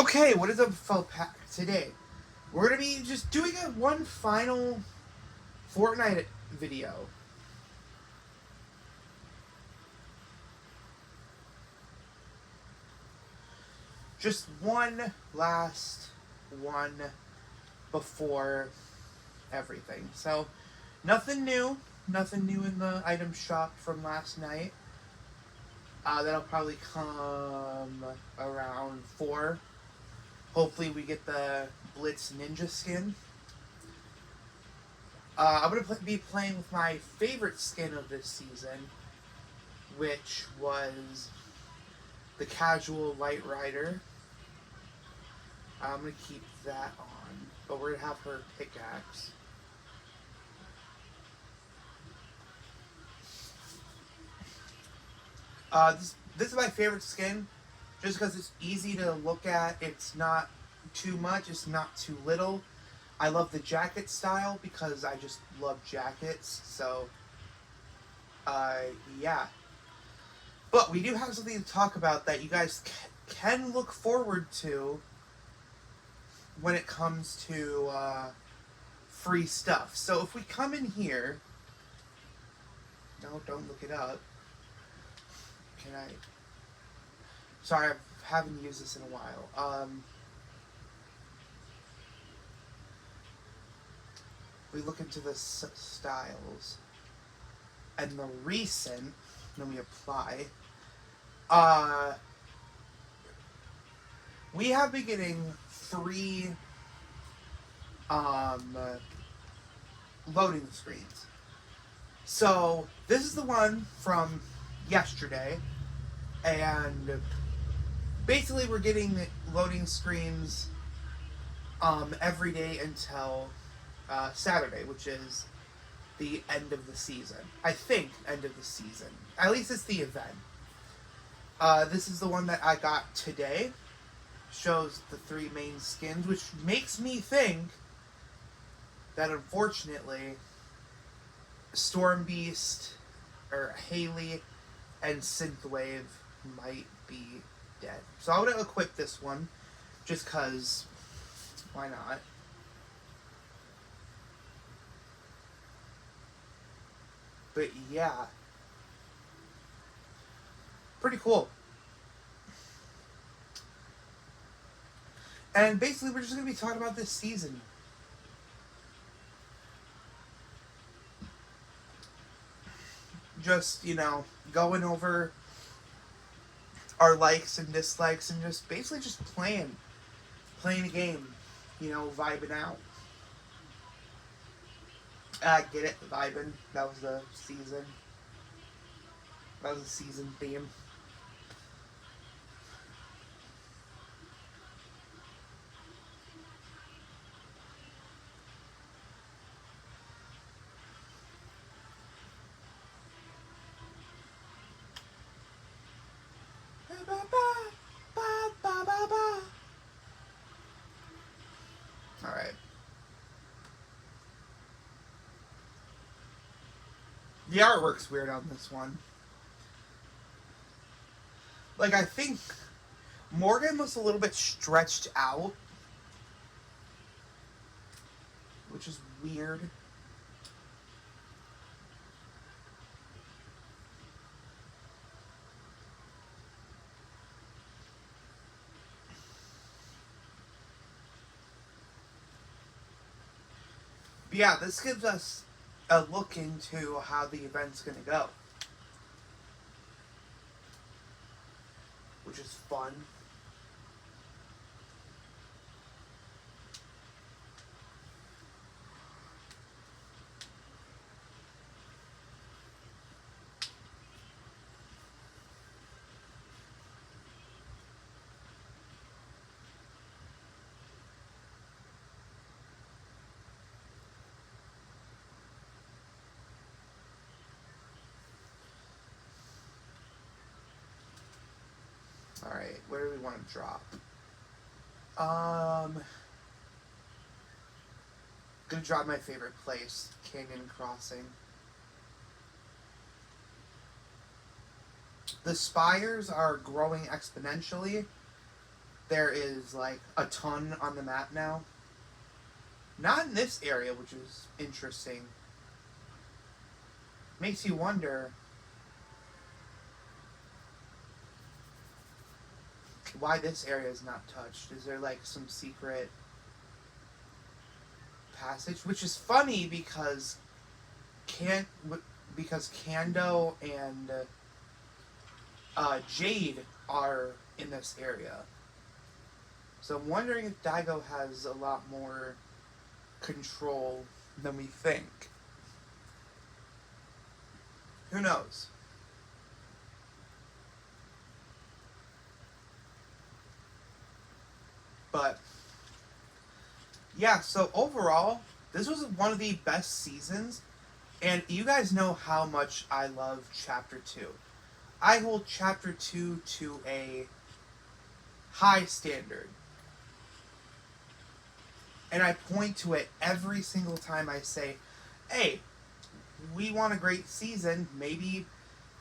Okay, what is up, Pack? Today, we're gonna be just doing one final Fortnite video. Just one last one before everything. So, nothing new. Nothing new in the item shop from last night. That'll probably come around 4. Hopefully we get the Blitz Ninja skin. I'm going to be playing with my favorite skin of this season, which was the Casual Light Rider. I'm going to keep that on, but we're going to have her pickaxe. This is my favorite skin, just because it's easy to look at. It's not too much, it's not too little. I love the jacket style because I just love jackets, so yeah. But we do have something to talk about that you guys can look forward to when it comes to free stuff. So if we come in here, no, don't look it up. Can I? Sorry, I haven't used this in a while. We look into the styles and the recent, then we apply. We have been getting free loading screens. So this is the one from yesterday, and basically we're getting loading screens every day until Saturday, which is the end of the season. I think end of the season. At least it's the event. This is the one that I got today. Shows the 3 main skins, which makes me think that unfortunately Storm Beast or Haley and Synthwave might be dead. So I'm gonna equip this one just cause why not? But yeah. Pretty cool. And basically we're just gonna be talking about this season. Just, going over our likes and dislikes and just basically just playing a game, vibing out. Get it, vibing. That was the season. That was the season theme. Alright. The artwork's weird on this one. Like, I think Morgan was a little bit stretched out, which is weird. But yeah, this gives us a look into how the event's going to go, which is fun. Alright, where do we want to drop? Gonna drop my favorite place, Canyon Crossing. The spires are growing exponentially, there is like a ton on the map now. Not in this area, which is interesting. Makes you wonder why this area is not touched. Is there like some secret passage? Which is funny because Kando and Jade are in this area. So I'm wondering if Daigo has a lot more control than we think. Who knows? But yeah, so overall, this was one of the best seasons, and you guys know how much I love Chapter 2. I hold Chapter 2 to a high standard. And I point to it every single time I say, hey, we want a great season, maybe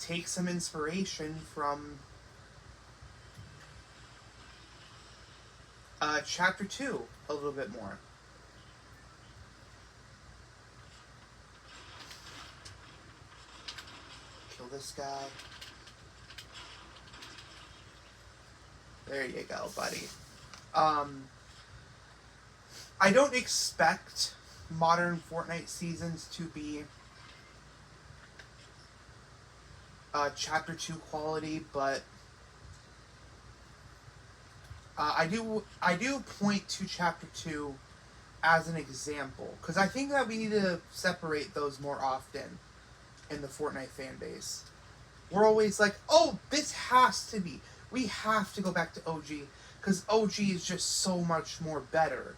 take some inspiration from Chapter 2 a little bit more. Kill this guy. There you go, buddy. I don't expect modern Fortnite seasons to be Chapter 2 quality, but I do point to Chapter 2 as an example, because I think that we need to separate those more often in the Fortnite fan base. We're always like, oh, this has to be. We have to go back to OG, because OG is just so much more better.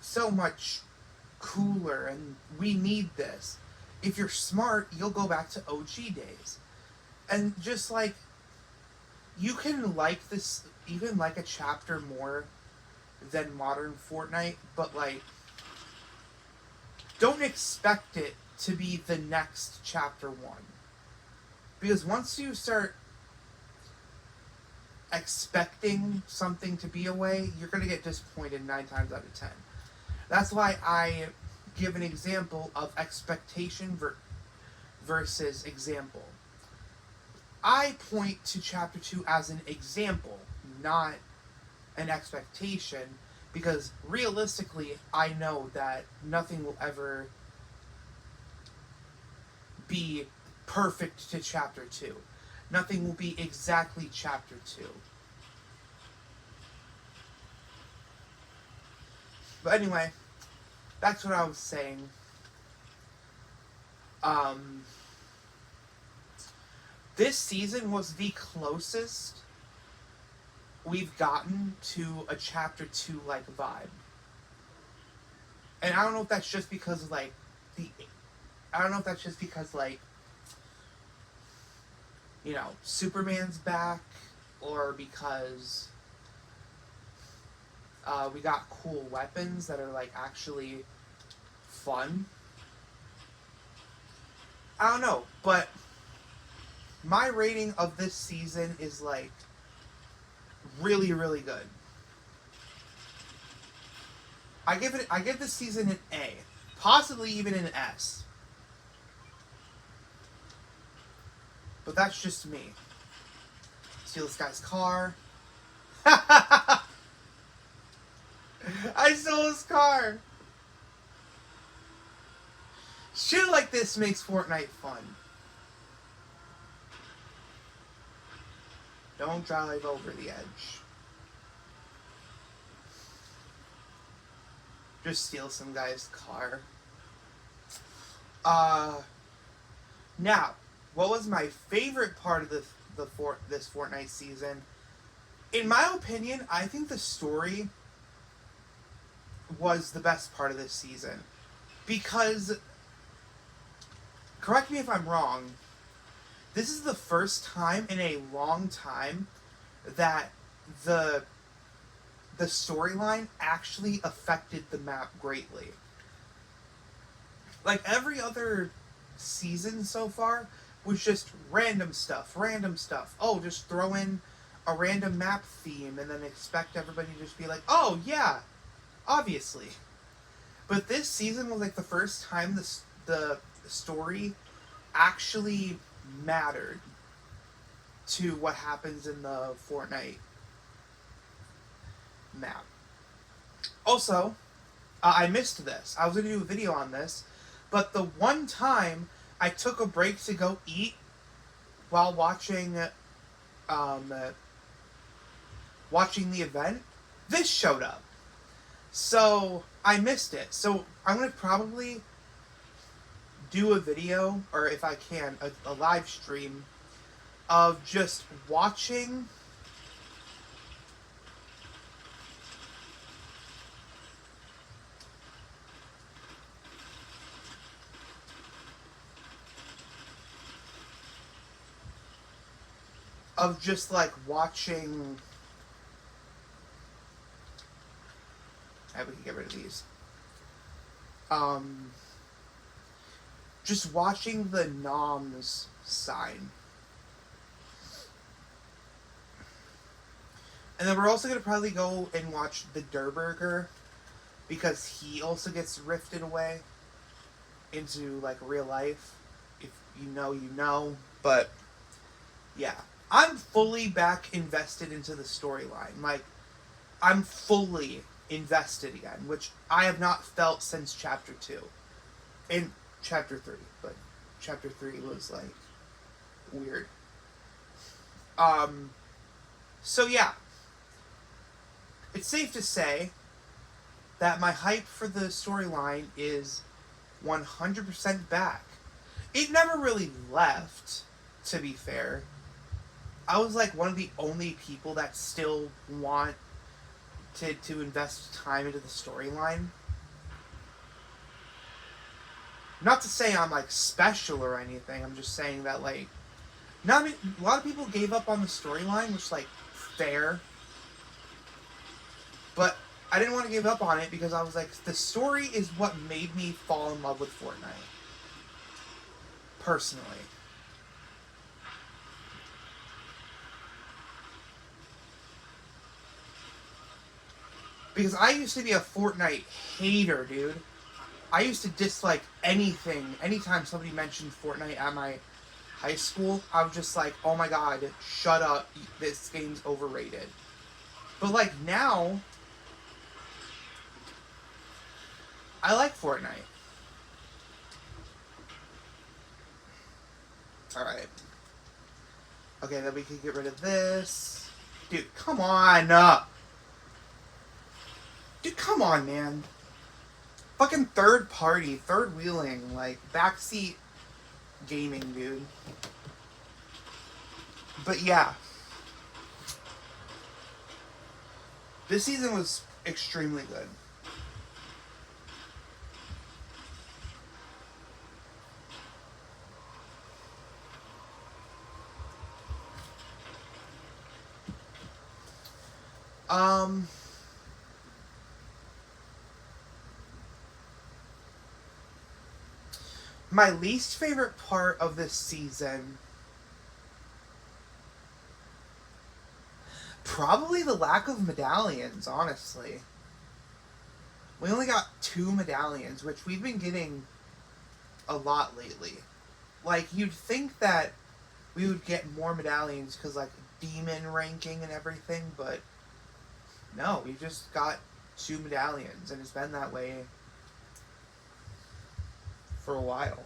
So much cooler, and we need this. If you're smart, you'll go back to OG days. And just like, you can like this, even like a chapter more than modern Fortnite, but like, don't expect it to be the next Chapter 1. Because once you start expecting something to be a way, you're going to get disappointed 9 times out of 10. That's why I give an example of expectation versus example. I point to Chapter 2 as an example, not an expectation, because realistically, I know that nothing will ever be perfect to Chapter 2. Nothing will be exactly Chapter 2. But anyway, back to what I was saying. This season was the closest we've gotten to a Chapter 2 like vibe. And I don't know if that's just because like you know, Superman's back, or because we got cool weapons that are like actually fun. I don't know, but my rating of this season is like really, really good. I give this season an A, possibly even an S. But that's just me. Steal this guy's car. I stole his car. Shit like this makes Fortnite fun. Don't drive over the edge. Just steal some guy's car. Now, what was my favorite part of this Fortnite season? In my opinion, I think the story was the best part of this season. Because, correct me if I'm wrong, this is the first time in a long time that the storyline actually affected the map greatly. Like every other season so far was just random stuff. Oh, just throw in a random map theme and then expect everybody to just be like, oh yeah, obviously. But this season was like the first time the story actually mattered to what happens in the Fortnite map. Also, I missed this. I was going to do a video on this, but the one time I took a break to go eat while watching watching the event, this showed up. So I missed it. So I'm going to probably do a video, or if I can, a live stream of just watching of just like watching. We can get rid of these. Just watching the noms sign. And then we're also going to probably go and watch the Durburger, because he also gets rifted away into like real life. If you know, you know. But yeah, I'm fully back invested into the storyline. Like, I'm fully invested again, which I have not felt since chapter 2. In chapter 3, but chapter 3 was like weird. So yeah, it's safe to say that my hype for the storyline is 100% back. It never really left, to be fair. I was like one of the only people that still want to invest time into the storyline. Not to say I'm like special or anything. I'm just saying that like, a lot of people gave up on the storyline, which like fair. But I didn't want to give up on it because I was like, the story is what made me fall in love with Fortnite. Personally. Because I used to be a Fortnite hater, dude. I used to dislike anything. Anytime somebody mentioned Fortnite at my high school, I was just like, oh my god, shut up. This game's overrated. But like now, I like Fortnite. Alright. Okay, then we can get rid of this. Dude, come on! Dude, come on, man. Fucking third party, third wheeling, like, backseat gaming, dude. But yeah. This season was extremely good. My least favorite part of this season, probably the lack of medallions, honestly. We only got 2 medallions, which we've been getting a lot lately. Like, you'd think that we would get more medallions because, like, demon ranking and everything, but no, we just got 2 medallions, and it's been that way for a while.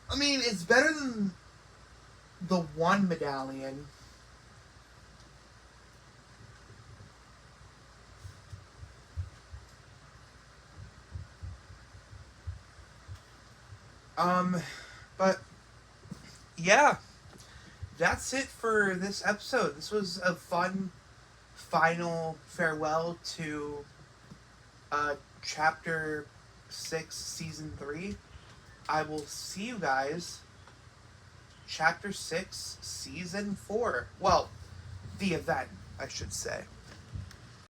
I mean, it's better than the 1 medallion. But yeah, that's it for this episode. This was a fun final farewell to Chapter 6, Season 3. I will see you guys Chapter 6, Season 4. Well, the event, I should say.